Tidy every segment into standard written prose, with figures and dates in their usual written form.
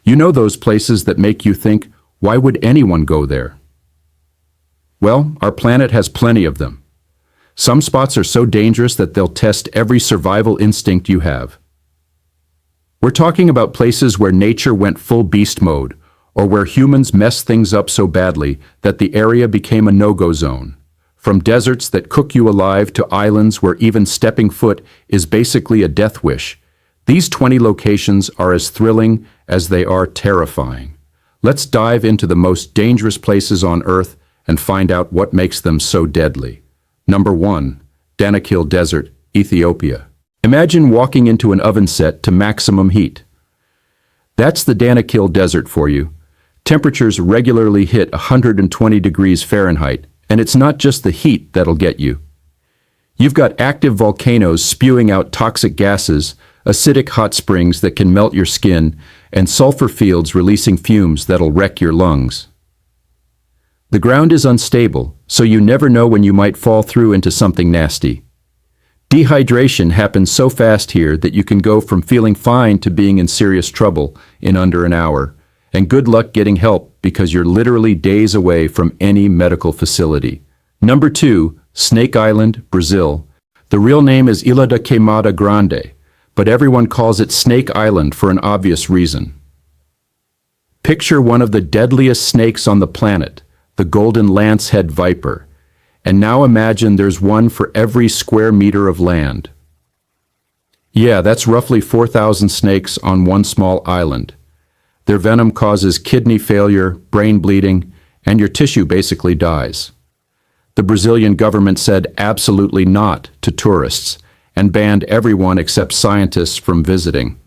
You know those places that make you think, why would anyone go there? Well, our planet has plenty of them. Some spots are so dangerous that they'll test every survival instinct you have. We're talking about places where nature went full beast mode, or where humans messed things up so badly that the area became a no-go zone. From deserts that cook you alive to islands where even stepping foot is basically a death wish, these 20 locations are as thrilling as they are terrifying. Let's dive into the most dangerous places on Earth and find out what makes them so deadly. Number 1. Danakil Desert, Ethiopia. Imagine walking into an oven set to maximum heat. That's the Danakil Desert for you. Temperatures regularly hit 120 degrees Fahrenheit, and it's not just the heat that'll get you. You've got active volcanoes spewing out toxic gases, acidic hot springs that can melt your skin, and sulfur fields releasing fumes that'll wreck your lungs. The ground is unstable, so you never know when you might fall through into something nasty. Dehydration happens so fast here that you can go from feeling fine to being in serious trouble in under an hour. And good luck getting help because you're literally days away from any medical facility. Number 2, Snake Island, Brazil. The real name is Ilha da Queimada Grande, but everyone calls it Snake Island for an obvious reason. Picture one of the deadliest snakes on the planet, the golden lancehead viper. And now imagine there's one for every square meter of land. Yeah, that's roughly 4,000 snakes on one small island. Their venom causes kidney failure, brain bleeding, and your tissue basically dies. The Brazilian government said absolutely not to tourists and banned everyone except scientists from visiting.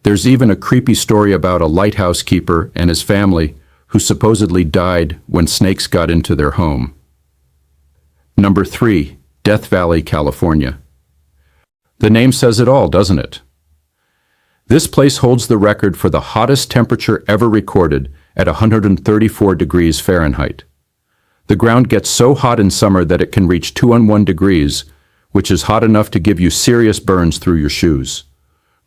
There's even a creepy story about a lighthouse keeper and his family who supposedly died when snakes got into their home. Number 3, Death Valley, California. The name says it all, doesn't it? This place holds the record for the hottest temperature ever recorded at 134 degrees Fahrenheit. The ground gets so hot in summer that it can reach 201 degrees, which is hot enough to give you serious burns through your shoes.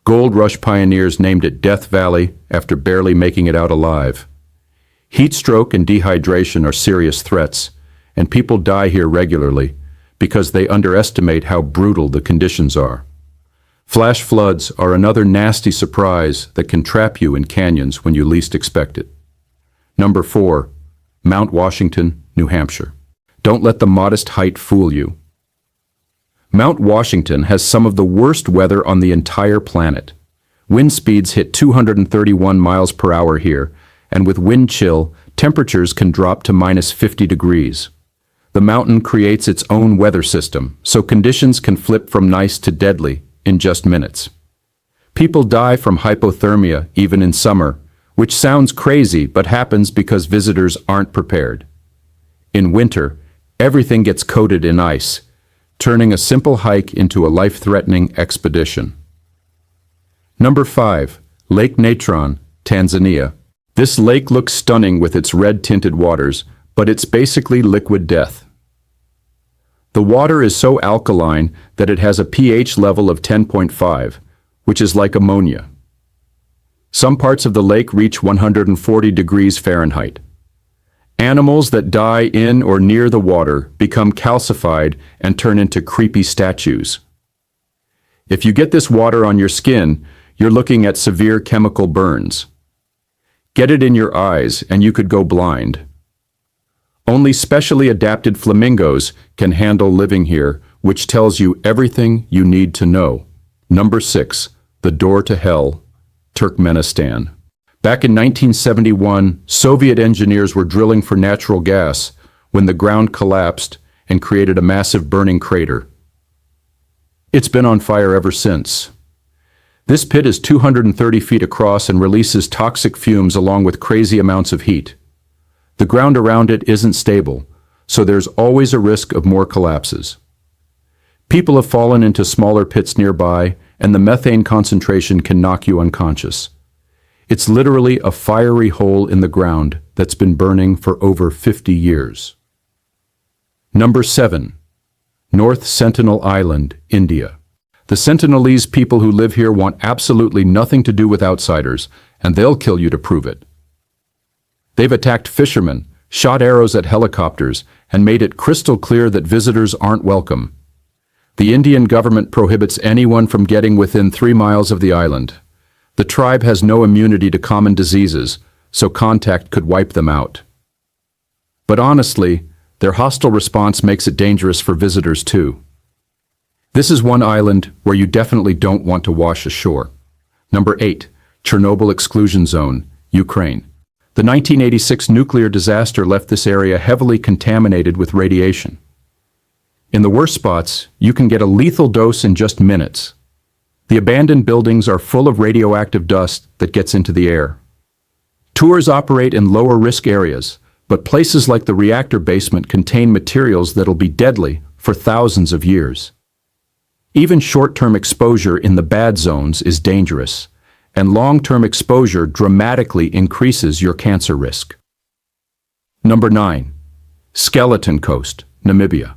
Gold Rush pioneers named it Death Valley after barely making it out alive. Heat stroke and dehydration are serious threats, and people die here regularly because they underestimate how brutal the conditions are. Flash floods are another nasty surprise that can trap you in canyons when you least expect it. Number 4, Mount Washington, New Hampshire. Don't let the modest height fool you. Mount Washington has some of the worst weather on the entire planet. Wind speeds hit 231 miles per hour here, and with wind chill, temperatures can drop to minus 50 degrees. The mountain creates its own weather system, so conditions can flip from nice to deadly in just minutes. People die from hypothermia even in summer, which sounds crazy but happens because visitors aren't prepared. In winter, everything gets coated in ice, turning a simple hike into a life-threatening expedition. Number 5, Lake Natron, Tanzania. This lake looks stunning with its red-tinted waters, but it's basically liquid death. The water is so alkaline that it has a pH level of 10.5, which is like ammonia. Some parts of the lake reach 140 degrees Fahrenheit. Animals that die in or near the water become calcified and turn into creepy statues. If you get this water on your skin, you're looking at severe chemical burns. Get it in your eyes and you could go blind. Only specially adapted flamingos can handle living here, which tells you everything you need to know. Number 6, the door to hell, Turkmenistan. Back in 1971, Soviet engineers were drilling for natural gas when the ground collapsed and created a massive burning crater. It's been on fire ever since. This pit is 230 feet across and releases toxic fumes along with crazy amounts of heat. The ground around it isn't stable, so there's always a risk of more collapses. People have fallen into smaller pits nearby, and the methane concentration can knock you unconscious. It's literally a fiery hole in the ground that's been burning for over 50 years. Number 7, North Sentinel Island, India. The Sentinelese people who live here want absolutely nothing to do with outsiders, and they'll kill you to prove it. They've attacked fishermen, shot arrows at helicopters, and made it crystal clear that visitors aren't welcome. The Indian government prohibits anyone from getting within 3 miles of the island. The tribe has no immunity to common diseases, so contact could wipe them out. But honestly, their hostile response makes it dangerous for visitors too. This is one island where you definitely don't want to wash ashore. Number 8. Chernobyl Exclusion Zone, Ukraine. The 1986 nuclear disaster left this area heavily contaminated with radiation. In the worst spots, you can get a lethal dose in just minutes. The abandoned buildings are full of radioactive dust that gets into the air. Tours operate in lower risk areas, but places like the reactor basement contain materials that'll be deadly for thousands of years. Even short-term exposure in the bad zones is dangerous, and long-term exposure dramatically increases your cancer risk. Number 9. Skeleton Coast, Namibia.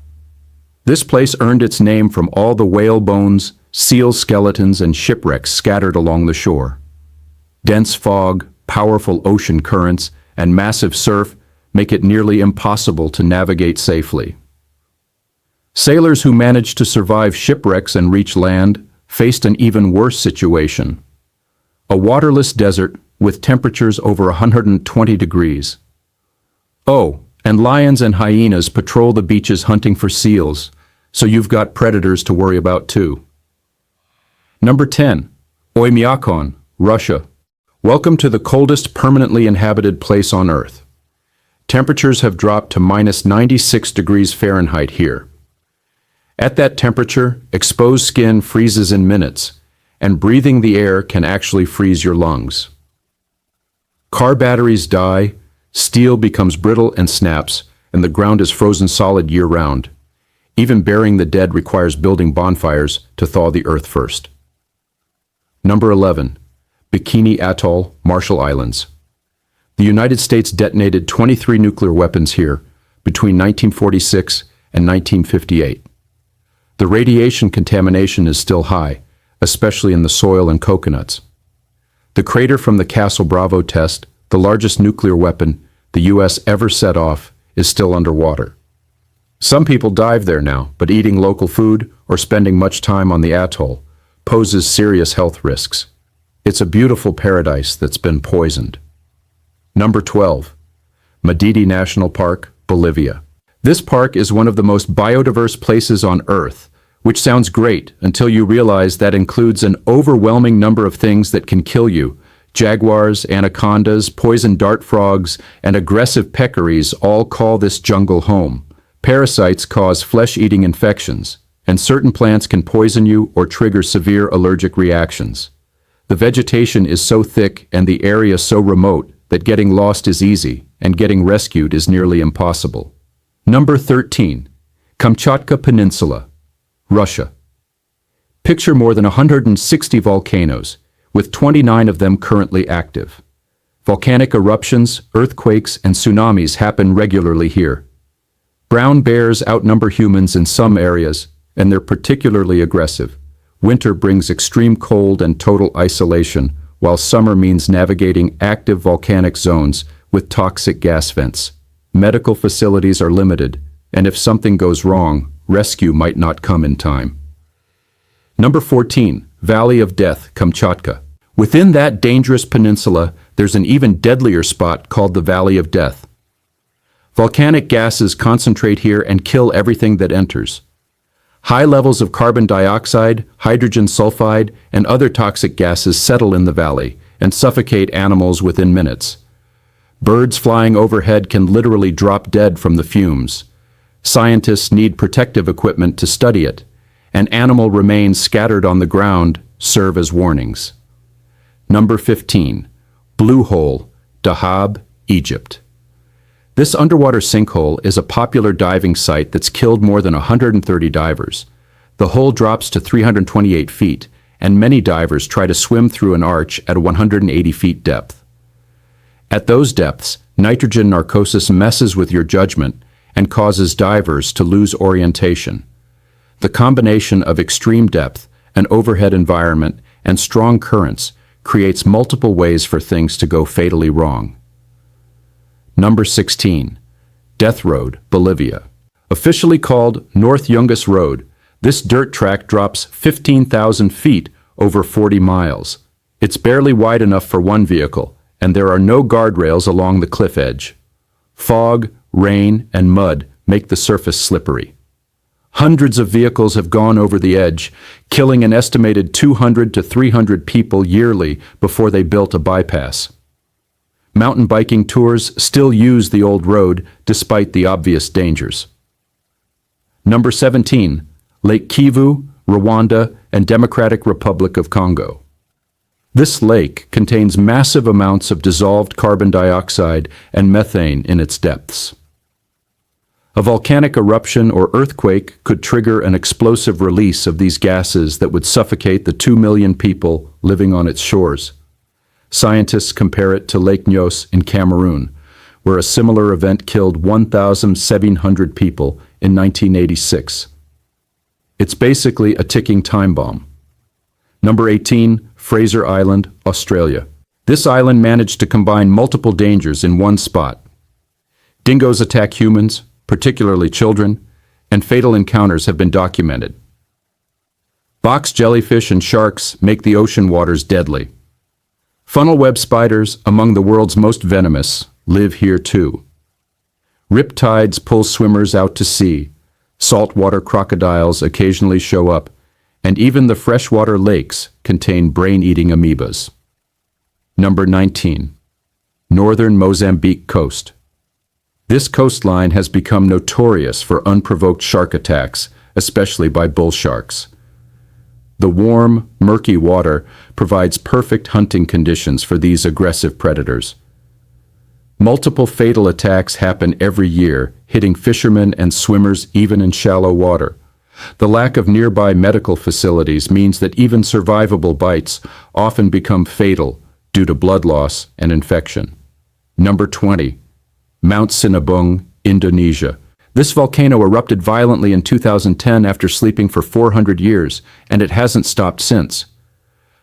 This place earned its name from all the whale bones, seal skeletons, and shipwrecks scattered along the shore. Dense fog, powerful ocean currents, and massive surf make it nearly impossible to navigate safely. Sailors who managed to survive shipwrecks and reach land faced an even worse situation. A waterless desert with temperatures over 120 degrees. Oh, and lions and hyenas patrol the beaches hunting for seals, so you've got predators to worry about too. Number 10. Oymyakon, Russia. Welcome to the coldest permanently inhabited place on Earth. Temperatures have dropped to -96 degrees Fahrenheit here. At that temperature, exposed skin freezes in minutes, and breathing the air can actually freeze your lungs. Car batteries die, steel becomes brittle and snaps, and the ground is frozen solid year-round. Even burying the dead requires building bonfires to thaw the earth first. Number 11. Bikini Atoll, Marshall Islands. The United States detonated 23 nuclear weapons here between 1946 and 1958. The radiation contamination is still high, especially in the soil and coconuts. The crater from the Castle Bravo test, the largest nuclear weapon the U.S. ever set off, is still underwater. Some people dive there now, but eating local food or spending much time on the atoll poses serious health risks. It's a beautiful paradise that's been poisoned. Number 12. Madidi National Park, Bolivia. This park is one of the most biodiverse places on Earth, which sounds great until you realize that includes an overwhelming number of things that can kill you. Jaguars, anacondas, poison dart frogs, and aggressive peccaries all call this jungle home. Parasites cause flesh-eating infections, and certain plants can poison you or trigger severe allergic reactions. The vegetation is so thick and the area so remote that getting lost is easy, and getting rescued is nearly impossible. Number 13. Kamchatka Peninsula, Russia. Picture more than 160 volcanoes, with 29 of them currently active. Volcanic eruptions, earthquakes, and tsunamis happen regularly here. Brown bears outnumber humans in some areas, and they're particularly aggressive. Winter brings extreme cold and total isolation, while summer means navigating active volcanic zones with toxic gas vents. Medical facilities are limited, and if something goes wrong, rescue might not come in time. Number 14. Valley of Death, Kamchatka. Within that dangerous peninsula, there's an even deadlier spot called the Valley of Death. Volcanic gases concentrate here and kill everything that enters. High levels of carbon dioxide, hydrogen sulfide, and other toxic gases settle in the valley and suffocate animals within minutes. Birds flying overhead can literally drop dead from the fumes. Scientists need protective equipment to study it, and animal remains scattered on the ground serve as warnings. Number 15. Blue Hole, Dahab, Egypt. This underwater sinkhole is a popular diving site that's killed more than 130 divers. The hole drops to 328 feet, and many divers try to swim through an arch at 180 feet depth. At those depths, nitrogen narcosis messes with your judgment and causes divers to lose orientation. The combination of extreme depth, an overhead environment, and strong currents creates multiple ways for things to go fatally wrong. Number 16. Death Road, Bolivia. Officially called North Yungas Road, this dirt track drops 15,000 feet over 40 miles. It's barely wide enough for one vehicle, and there are no guardrails along the cliff edge. Fog, rain, and mud make the surface slippery. Hundreds of vehicles have gone over the edge, killing an estimated 200 to 300 people yearly before they built a bypass. Mountain biking tours still use the old road despite the obvious dangers. Number 17. Lake Kivu, Rwanda, and Democratic Republic of Congo. This lake contains massive amounts of dissolved carbon dioxide and methane in its depths. A volcanic eruption or earthquake could trigger an explosive release of these gases that would suffocate the 2 million people living on its shores. Scientists compare it to Lake Nyos in Cameroon, where a similar event killed 1,700 people in 1986. It's basically a ticking time bomb. Number 18, Fraser Island, Australia. This island managed to combine multiple dangers in one spot. Dingoes attack humans, particularly children, and fatal encounters have been documented. Box jellyfish and sharks make the ocean waters deadly. Funnel web spiders, among the world's most venomous, live here too. Rip tides pull swimmers out to sea. Saltwater crocodiles occasionally show up, and even the freshwater lakes contain brain-eating amoebas. Number 19. Northern Mozambique coast. This coastline has become notorious for unprovoked shark attacks, especially by bull sharks. The warm, murky water provides perfect hunting conditions for these aggressive predators. Multiple fatal attacks happen every year, hitting fishermen and swimmers even in shallow water. The lack of nearby medical facilities means that even survivable bites often become fatal due to blood loss and infection. Number 20. Mount Sinabung, Indonesia. This volcano erupted violently in 2010 after sleeping for 400 years, and it hasn't stopped since.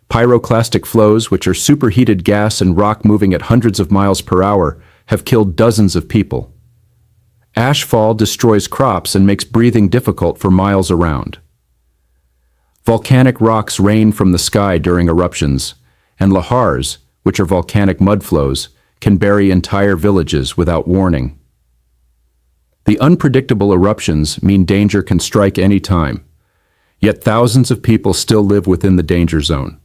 Pyroclastic flows, which are superheated gas and rock moving at hundreds of miles per hour, have killed dozens of people. Ashfall destroys crops and makes breathing difficult for miles around. Volcanic rocks rain from the sky during eruptions, and lahars, which are volcanic mudflows, can bury entire villages without warning. The unpredictable eruptions mean danger can strike any time, yet thousands of people still live within the danger zone.